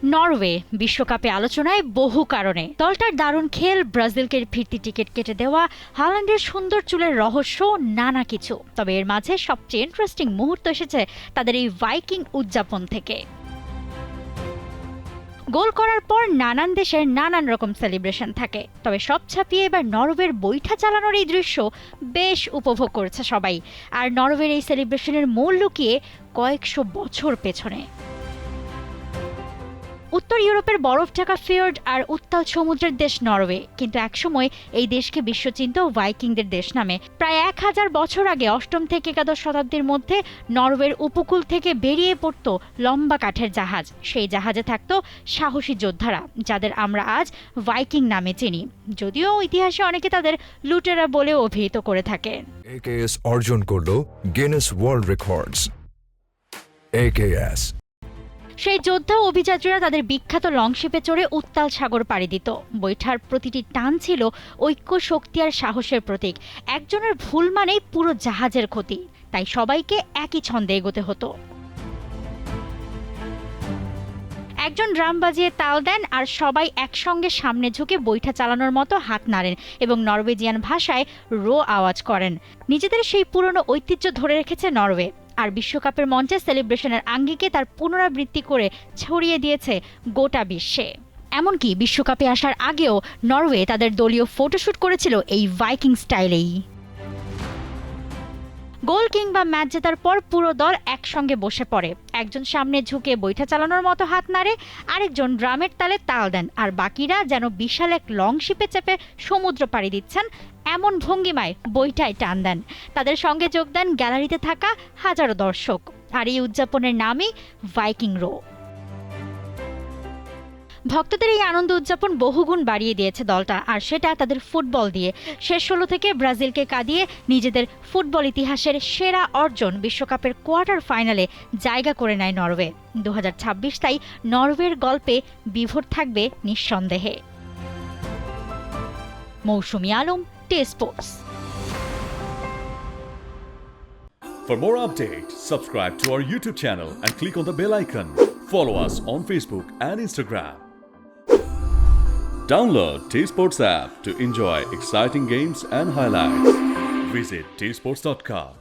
Norway বিশ্বকাপে আলোচনায় বহু কারণে। দলটার দারুণ খেল, ব্রাজিলকে ফিরতি টিকিট কেটে দেওয়া, হাল্যান্ডের সুন্দর চুলের রহস্য, নানা কিছু। তবে এর মাঝে সবচেয়ে ইন্টারেস্টিং মুহূর্ত এসেছে তাদের এই ভাইকিং উদযাপন থেকে। গোল করার পর নানান দেশের নানান রকম সেলিব্রেশন থাকে, তবে সব ছাপিয়ে এবার নরওয়ের বৈঠা চালানোর এই দৃশ্য বেশ উপভোগ করেছে সবাই। আর নরওয়ের এই সেলিব্রেশনের মূল লুকিয়ে কয়েকশো বছর পেছনে। উত্তর ইউরোপের বরফ ঢাকা ফিয়র্ড আর উত্তাল সমুদ্রের দেশ নরওয়ে, কিন্তু একসময় এই দেশকে বিশ্বচিন্ত ভাইকিংদের দেশ নামে। প্রায় 1000 বছর আগে অষ্টম থেকে একাদশ শতাব্দীর মধ্যে নরওয়ের উপকূল থেকে বেরিয়ে পড়ত লম্বা কাঠের জাহাজ। সেই জাহাজে থাকত সাহসী যোদ্ধারা, যাদের আমরা আজ ভাইকিং নামে চিনি, যদিও ইতিহাসে অনেকে তাদের লুটেরা বলে অভিহিত করে থাকে। AKS অর্জন করলো গিনেস ওয়ার্ল্ড রেকর্ডস। AKS সেই যোদ্ধা অভিযাত্রীরা তাদের বিখ্যাত লংশিপে চড়ে উত্তাল সাগর পাড়ি দিত। বৈঠার প্রতিটি টান ছিল ঐক্য, শক্তি আর সাহসের প্রতীক। একজনের ভুল মানেই পুরো জাহাজের ক্ষতি, তাই সবাইকে একই ছন্দে এগোতে হতো। একজন ড্রাম বাজিয়ে তাল দেন আর সবাই একসঙ্গে সামনে ঝুঁকে বৈঠা চালানোর মতো হাত নাড়েন এবং নরওয়েজিয়ান ভাষায় রো আওয়াজ করেন। নিজেদের সেই পুরনো ঐতিহ্য ধরে রেখেছে নরওয়ে, আর বিশ্বকাপের মঞ্চে সেলিব্রেশনের আঙ্গিকে তার পুনরাবৃত্তি করে ছড়িয়ে দিয়েছে গোটা বিশ্বে। এমনকি বিশ্বকাপে আসার আগেও নরওয়ে তাদের দলীয় ফটোশুট করেছিল এই ভাইকিং স্টাইলেই। গোল কিংবা ম্যাচ জেতার পর পুরো দল একসঙ্গে বসে পড়ে। একজন সামনে ঝুঁকে বৈঠা চালানোর মতো হাত নাড়ে, আরেকজন ড্রামের তালে তাল দেন, আর বাকিরা যেন বিশাল এক লংশিপে চেপে সমুদ্র পাড়ি দিচ্ছেন এমন ভঙ্গিমায় বৈঠায় টান দেন। তাদের সঙ্গে যোগ দেন গ্যালারিতে থাকা হাজারো দর্শক। আর এই উদযাপনের নামই ভাইকিং রো। ভক্তদের এই আনন্দ উদযাপন বহুগুণ বাড়িয়ে দিয়েছে দলটা, আর সেটা তাদের ফুটবল দিয়ে। শেষ 16 থেকে ব্রাজিলকে কাঁদিয়ে নিজেদের ফুটবল ইতিহাসের সেরা অর্জন বিশ্বকাপের কোয়ার্টার ফাইনালে জায়গা করে নেয় নরওয়ে। 2026 তাই নরওয়ের গল্পে বিভোর থাকবে নিঃসন্দেহে। মৌসুমী Alam, T Sports. For more updates, subscribe to our YouTube channel and click on the bell icon. Follow us on Facebook and Instagram. Download T Sports app to enjoy exciting games and highlights. Visit tsports.com.